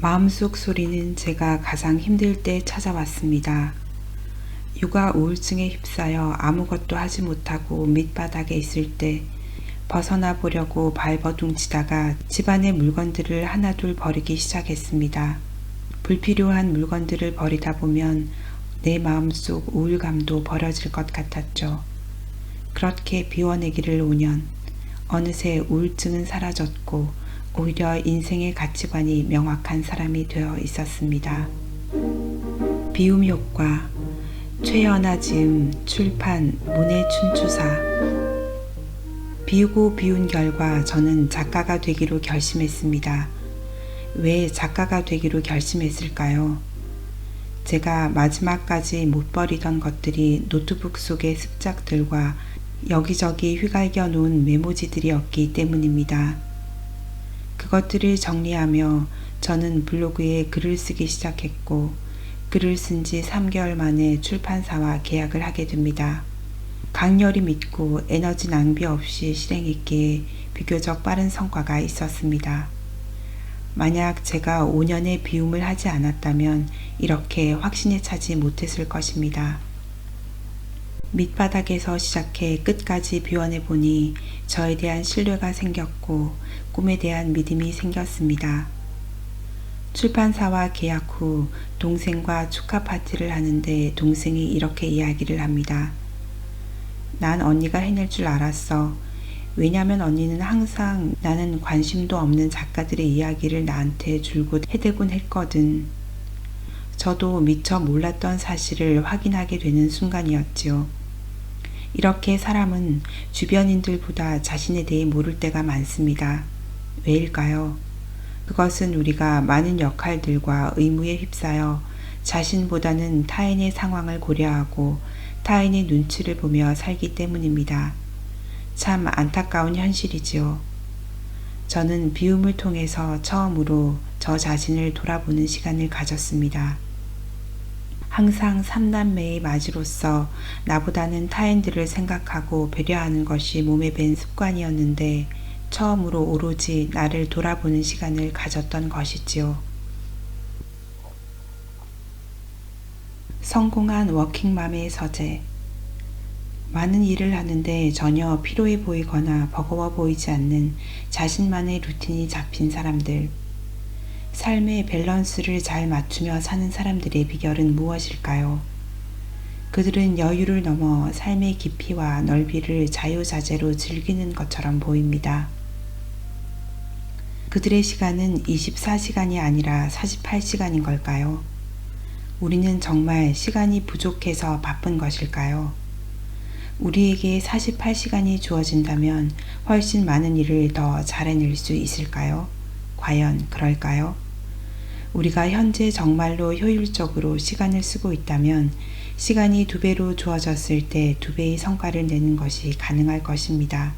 마음속 소리는 제가 가장 힘들 때 찾아왔습니다. 육아 우울증에 휩싸여 아무것도 하지 못하고 밑바닥에 있을 때 벗어나 보려고 발버둥치다가 집안의 물건들을 하나둘 버리기 시작했습니다. 불필요한 물건들을 버리다 보면 내 마음속 우울감도 버려질 것 같았죠. 그렇게 비워내기를 5년, 어느새 우울증은 사라졌고 오히려 인생의 가치관이 명확한 사람이 되어 있었습니다. 비움 효과, 최연아 지음, 출판, 문해 춘추사. 비우고 비운 결과 저는 작가가 되기로 결심했습니다. 왜 작가가 되기로 결심했을까요? 제가 마지막까지 못 버리던 것들이 노트북 속의 습작들과 여기저기 휘갈겨 놓은 메모지들이었기 때문입니다. 그것들을 정리하며 저는 블로그에 글을 쓰기 시작했고 글을 쓴 지 3개월 만에 출판사와 계약을 하게 됩니다. 강렬히 믿고 에너지 낭비 없이 실행했기에 비교적 빠른 성과가 있었습니다. 만약 제가 5년의 비움을 하지 않았다면 이렇게 확신에 차지 못했을 것입니다. 밑바닥에서 시작해 끝까지 비워내 보니 저에 대한 신뢰가 생겼고 꿈에 대한 믿음이 생겼습니다. 출판사와 계약 후 동생과 축하 파티를 하는데 동생이 이렇게 이야기를 합니다. 난 언니가 해낼 줄 알았어. 왜냐면 언니는 항상 나는 관심도 없는 작가들의 이야기를 나한테 줄곧 해대곤 했거든. 저도 미처 몰랐던 사실을 확인하게 되는 순간이었지요. 이렇게 사람은 주변인들보다 자신에 대해 모를 때가 많습니다. 왜일까요? 그것은 우리가 많은 역할들과 의무에 휩싸여 자신보다는 타인의 상황을 고려하고 타인의 눈치를 보며 살기 때문입니다. 참 안타까운 현실이지요. 저는 비움을 통해서 처음으로 저 자신을 돌아보는 시간을 가졌습니다. 항상 3남매의 맞이로서 나보다는 타인들을 생각하고 배려하는 것이 몸에 밴 습관이었는데 처음으로 오로지 나를 돌아보는 시간을 가졌던 것이지요. 성공한 워킹맘의 서재. 많은 일을 하는데 전혀 피로해 보이거나 버거워 보이지 않는 자신만의 루틴이 잡힌 사람들. 삶의 밸런스를 잘 맞추며 사는 사람들의 비결은 무엇일까요? 그들은 여유를 넘어 삶의 깊이와 넓이를 자유자재로 즐기는 것처럼 보입니다. 그들의 시간은 24시간이 아니라 48시간인 걸까요? 우리는 정말 시간이 부족해서 바쁜 것일까요? 우리에게 48시간이 주어진다면 훨씬 많은 일을 더 잘해낼 수 있을까요? 과연 그럴까요? 우리가 현재 정말로 효율적으로 시간을 쓰고 있다면 시간이 2배로 주어졌을 때 2배의 성과를 내는 것이 가능할 것입니다.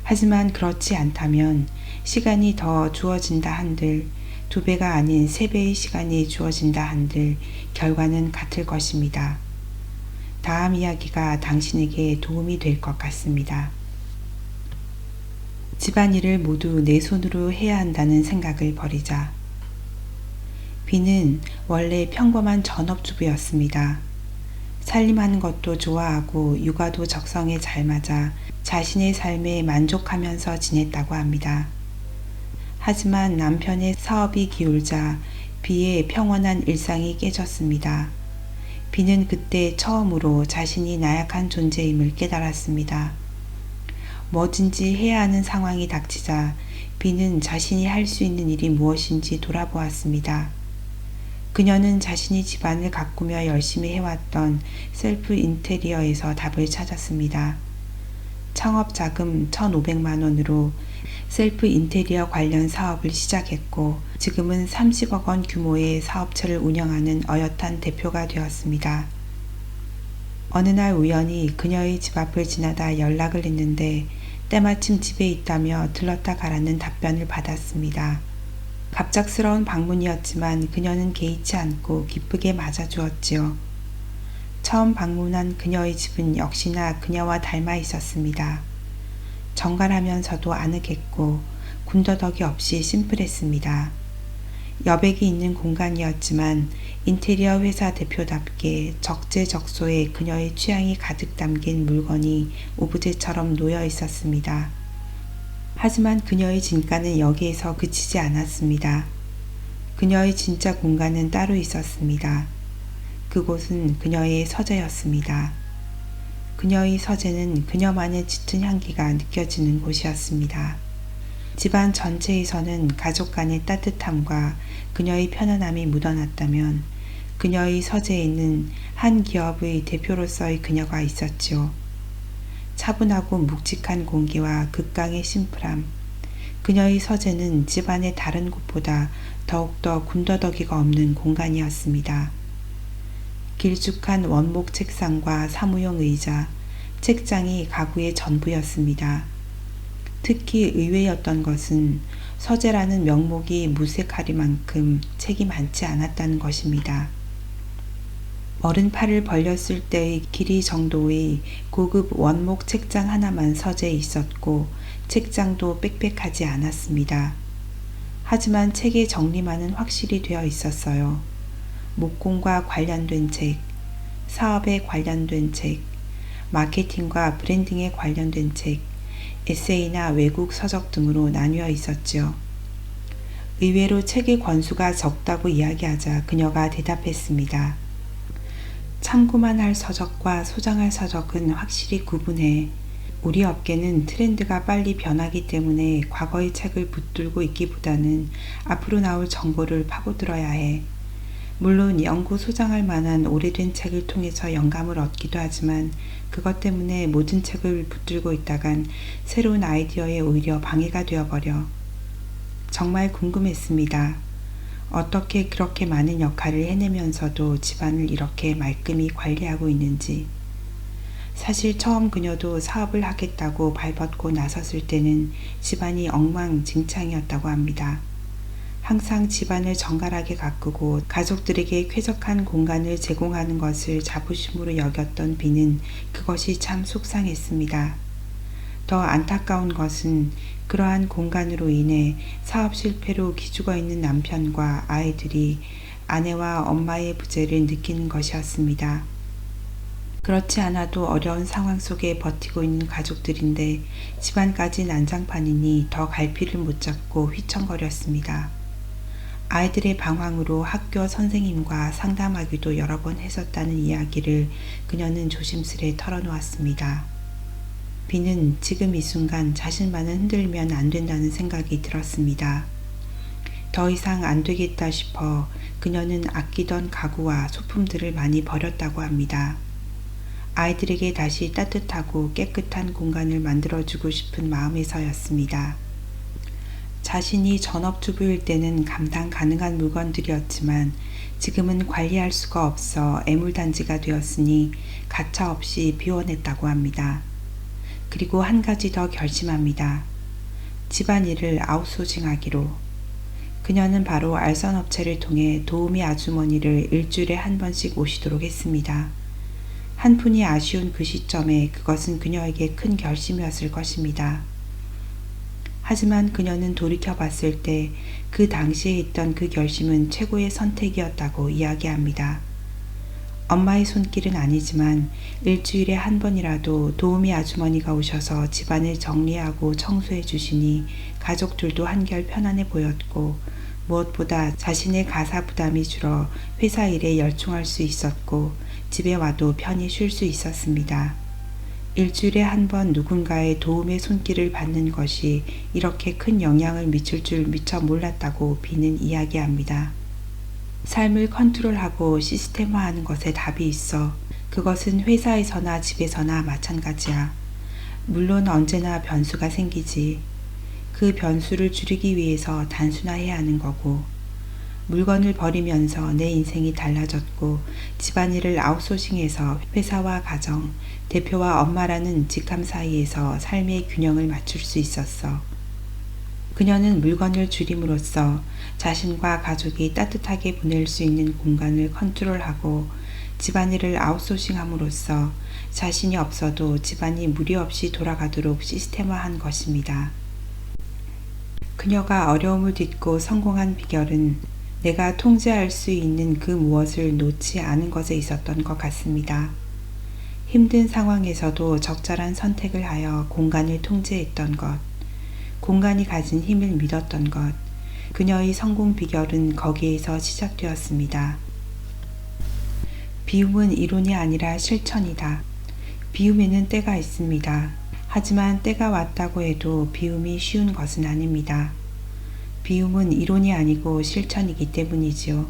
하지만 그렇지 않다면 시간이 더 주어진다 한들 2배가 아닌 3배의 시간이 주어진다 한들 결과는 같을 것입니다. 다음 이야기가 당신에게 도움이 될 것 같습니다. 집안일을 모두 내 손으로 해야 한다는 생각을 버리자. 비는 원래 평범한 전업주부였습니다. 살림하는 것도 좋아하고 육아도 적성에 잘 맞아 자신의 삶에 만족하면서 지냈다고 합니다. 하지만 남편의 사업이 기울자 비의 평온한 일상이 깨졌습니다. 비는 그때 처음으로 자신이 나약한 존재임을 깨달았습니다. 뭐든지 해야 하는 상황이 닥치자 비는 자신이 할 수 있는 일이 무엇인지 돌아보았습니다. 그녀는 자신이 집안을 가꾸며 열심히 해왔던 셀프 인테리어에서 답을 찾았습니다. 창업 자금 1,500만 원으로 셀프 인테리어 관련 사업을 시작했고 지금은 30억 원 규모의 사업체를 운영하는 어엿한 대표가 되었습니다. 어느 날 우연히 그녀의 집 앞을 지나다 연락을 했는데 때마침 집에 있다며 들렀다 가라는 답변을 받았습니다. 갑작스러운 방문이었지만 그녀는 개의치 않고 기쁘게 맞아주었지요. 처음 방문한 그녀의 집은 역시나 그녀와 닮아 있었습니다. 정갈하면서도 아늑했고 군더더기 없이 심플했습니다. 여백이 있는 공간이었지만 인테리어 회사 대표답게 적재적소에 그녀의 취향이 가득 담긴 물건이 오브제처럼 놓여 있었습니다. 하지만 그녀의 진가는 여기에서 그치지 않았습니다. 그녀의 진짜 공간은 따로 있었습니다. 그곳은 그녀의 서재였습니다. 그녀의 서재는 그녀만의 짙은 향기가 느껴지는 곳이었습니다. 집안 전체에서는 가족 간의 따뜻함과 그녀의 편안함이 묻어났다면 그녀의 서재에는 한 기업의 대표로서의 그녀가 있었지요. 차분하고 묵직한 공기와 극강의 심플함. 그녀의 서재는 집안의 다른 곳보다 더욱더 군더더기가 없는 공간이었습니다. 길쭉한 원목 책상과 사무용 의자, 책장이 가구의 전부였습니다. 특히 의외였던 것은 서재라는 명목이 무색하리만큼 책이 많지 않았다는 것입니다. 어른 팔을 벌렸을 때의 길이 정도의 고급 원목 책장 하나만 서재에 있었고 책장도 빽빽하지 않았습니다. 하지만 책의 정리만은 확실히 되어 있었어요. 목공과 관련된 책, 사업에 관련된 책, 마케팅과 브랜딩에 관련된 책, 에세이나 외국 서적 등으로 나뉘어 있었지요. 의외로 책의 권수가 적다고 이야기하자 그녀가 대답했습니다. 참고만 할 서적과 소장할 서적은 확실히 구분해. 우리 업계는 트렌드가 빨리 변하기 때문에 과거의 책을 붙들고 있기보다는 앞으로 나올 정보를 파고들어야 해. 물론 연구 소장할 만한 오래된 책을 통해서 영감을 얻기도 하지만 그것 때문에 모든 책을 붙들고 있다간 새로운 아이디어에 오히려 방해가 되어버려. 정말 궁금했습니다. 어떻게 그렇게 많은 역할을 해내면서도 집안을 이렇게 말끔히 관리하고 있는지. 사실 처음 그녀도 사업을 하겠다고 발벗고 나섰을 때는 집안이 엉망진창이었다고 합니다. 항상 집안을 정갈하게 가꾸고 가족들에게 쾌적한 공간을 제공하는 것을 자부심으로 여겼던 비는 그것이 참 속상했습니다. 더 안타까운 것은 그러한 공간으로 인해 사업 실패로 기죽어 있는 남편과 아이들이 아내와 엄마의 부재를 느끼는 것이었습니다. 그렇지 않아도 어려운 상황 속에 버티고 있는 가족들인데 집안까지 난장판이니 더 갈피를 못 잡고 휘청거렸습니다. 아이들의 방황으로 학교 선생님과 상담하기도 여러 번 했었다는 이야기를 그녀는 조심스레 털어놓았습니다. 비는 지금 이 순간 자신만은 흔들면 안 된다는 생각이 들었습니다. 더 이상 안 되겠다 싶어 그녀는 아끼던 가구와 소품들을 많이 버렸다고 합니다. 아이들에게 다시 따뜻하고 깨끗한 공간을 만들어주고 싶은 마음에서였습니다. 자신이 전업주부일 때는 감당 가능한 물건들이었지만 지금은 관리할 수가 없어 애물단지가 되었으니 가차없이 비워냈다고 합니다. 그리고 한 가지 더 결심합니다. 집안일을 아웃소싱하기로. 그녀는 바로 알선업체를 통해 도우미 아주머니를 일주일에 한 번씩 오시도록 했습니다. 한푼이 아쉬운 그 시점에 그것은 그녀에게 큰 결심이었을 것입니다. 하지만 그녀는 돌이켜봤을 때 그 당시에 있던 그 결심은 최고의 선택이었다고 이야기합니다. 엄마의 손길은 아니지만 일주일에 한 번이라도 도우미 아주머니가 오셔서 집안을 정리하고 청소해 주시니 가족들도 한결 편안해 보였고 무엇보다 자신의 가사 부담이 줄어 회사 일에 열중할 수 있었고 집에 와도 편히 쉴 수 있었습니다. 일주일에 한 번 누군가의 도움의 손길을 받는 것이 이렇게 큰 영향을 미칠 줄 미처 몰랐다고 비는 이야기합니다. 삶을 컨트롤하고 시스템화하는 것에 답이 있어. 그것은 회사에서나 집에서나 마찬가지야. 물론 언제나 변수가 생기지. 그 변수를 줄이기 위해서 단순화해야 하는 거고. 물건을 버리면서 내 인생이 달라졌고 집안일을 아웃소싱해서 회사와 가정, 대표와 엄마라는 직함 사이에서 삶의 균형을 맞출 수 있었어. 그녀는 물건을 줄임으로써 자신과 가족이 따뜻하게 보낼 수 있는 공간을 컨트롤하고 집안일을 아웃소싱함으로써 자신이 없어도 집안이 무리 없이 돌아가도록 시스템화한 것입니다. 그녀가 어려움을 딛고 성공한 비결은 내가 통제할 수 있는 그 무엇을 놓지 않은 것에 있었던 것 같습니다. 힘든 상황에서도 적절한 선택을 하여 공간을 통제했던 것, 공간이 가진 힘을 믿었던 것, 그녀의 성공 비결은 거기에서 시작되었습니다. 비움은 이론이 아니라 실천이다. 비움에는 때가 있습니다. 하지만 때가 왔다고 해도 비움이 쉬운 것은 아닙니다. 비움은 이론이 아니고 실천이기 때문이지요.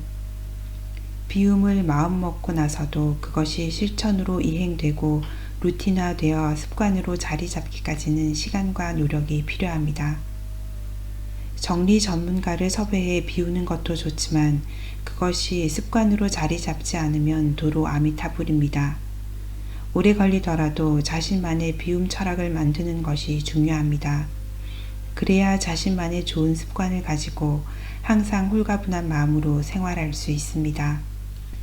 비움을 마음먹고 나서도 그것이 실천으로 이행되고 루틴화되어 습관으로 자리 잡기까지는 시간과 노력이 필요합니다. 정리 전문가를 섭외해 비우는 것도 좋지만 그것이 습관으로 자리 잡지 않으면 도로 아미타불입니다. 오래 걸리더라도 자신만의 비움 철학을 만드는 것이 중요합니다. 그래야 자신만의 좋은 습관을 가지고 항상 홀가분한 마음으로 생활할 수 있습니다.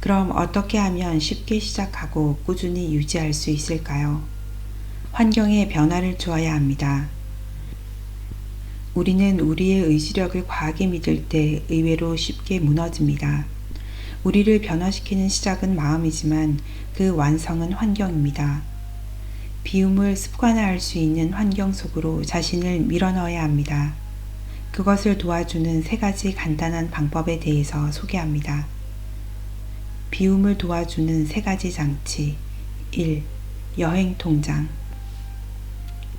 그럼 어떻게 하면 쉽게 시작하고 꾸준히 유지할 수 있을까요? 환경에 변화를 주어야 합니다. 우리는 우리의 의지력을 과하게 믿을 때 의외로 쉽게 무너집니다. 우리를 변화시키는 시작은 마음이지만 그 완성은 환경입니다. 비움을 습관화할 수 있는 환경 속으로 자신을 밀어넣어야 합니다. 그것을 도와주는 3가지 간단한 방법에 대해서 소개합니다. 비움을 도와주는 3가지 장치. 1. 여행 통장.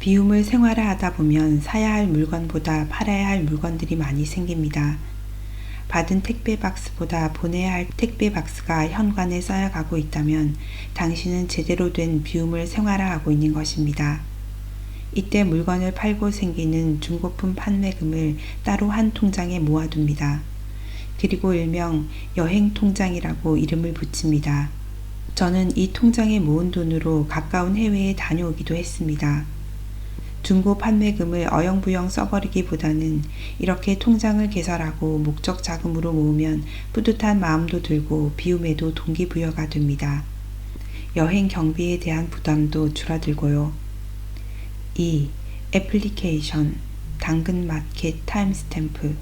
비움을 생활화하다 보면 사야 할 물건보다 팔아야 할 물건들이 많이 생깁니다. 받은 택배 박스보다 보내야 할 택배 박스가 현관에 쌓여가고 있다면 당신은 제대로 된 비움을 생활화하고 있는 것입니다. 이때 물건을 팔고 생기는 중고품 판매금을 따로 한 통장에 모아둡니다. 그리고 일명 여행 통장이라고 이름을 붙입니다. 저는 이 통장에 모은 돈으로 가까운 해외에 다녀오기도 했습니다. 중고 판매금을 어영부영 써버리기보다는 이렇게 통장을 개설하고 목적 자금으로 모으면 뿌듯한 마음도 들고 비움에도 동기부여가 됩니다. 여행 경비에 대한 부담도 줄어들고요. 2. 애플리케이션, 당근마켓 타임스탬프.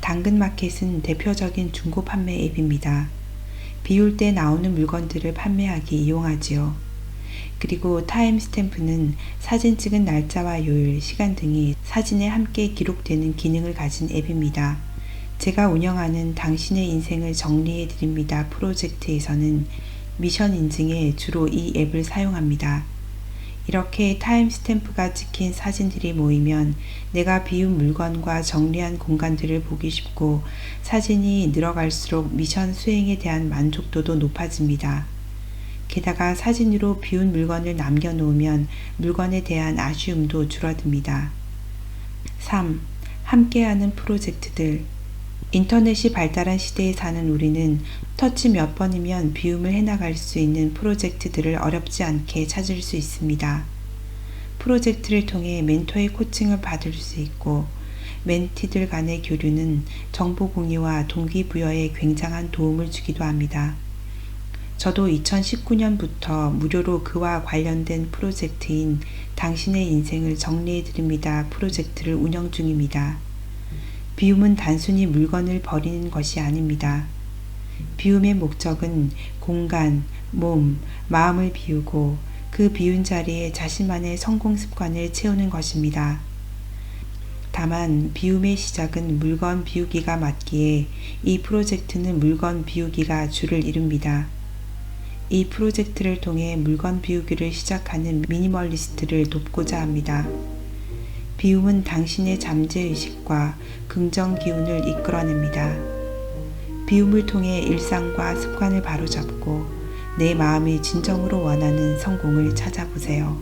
당근마켓은 대표적인 중고 판매 앱입니다. 비울 때 나오는 물건들을 판매하기 이용하지요. 그리고 타임스탬프는 사진 찍은 날짜와 요일, 시간 등이 사진에 함께 기록되는 기능을 가진 앱입니다. 제가 운영하는 당신의 인생을 정리해 드립니다 프로젝트에서는 미션 인증에 주로 이 앱을 사용합니다. 이렇게 타임스탬프가 찍힌 사진들이 모이면 내가 비운 물건과 정리한 공간들을 보기 쉽고 사진이 늘어갈수록 미션 수행에 대한 만족도도 높아집니다. 게다가 사진으로 비운 물건을 남겨놓으면 물건에 대한 아쉬움도 줄어듭니다. 3. 함께하는 프로젝트들. 인터넷이 발달한 시대에 사는 우리는 터치 몇 번이면 비움을 해나갈 수 있는 프로젝트들을 어렵지 않게 찾을 수 있습니다. 프로젝트를 통해 멘토의 코칭을 받을 수 있고 멘티들 간의 교류는 정보 공유와 동기부여에 굉장한 도움을 주기도 합니다. 저도 2019년부터 무료로 그와 관련된 프로젝트인 당신의 인생을 정리해드립니다 프로젝트를 운영 중입니다. 비움은 단순히 물건을 버리는 것이 아닙니다. 비움의 목적은 공간, 몸, 마음을 비우고 그 비운 자리에 자신만의 성공 습관을 채우는 것입니다. 다만 비움의 시작은 물건 비우기가 맞기에 이 프로젝트는 물건 비우기가 주를 이룹니다. 이 프로젝트를 통해 물건 비우기를 시작하는 미니멀리스트를 돕고자 합니다. 비움은 당신의 잠재의식과 긍정 기운을 이끌어냅니다. 비움을 통해 일상과 습관을 바로잡고 내 마음이 진정으로 원하는 성공을 찾아보세요.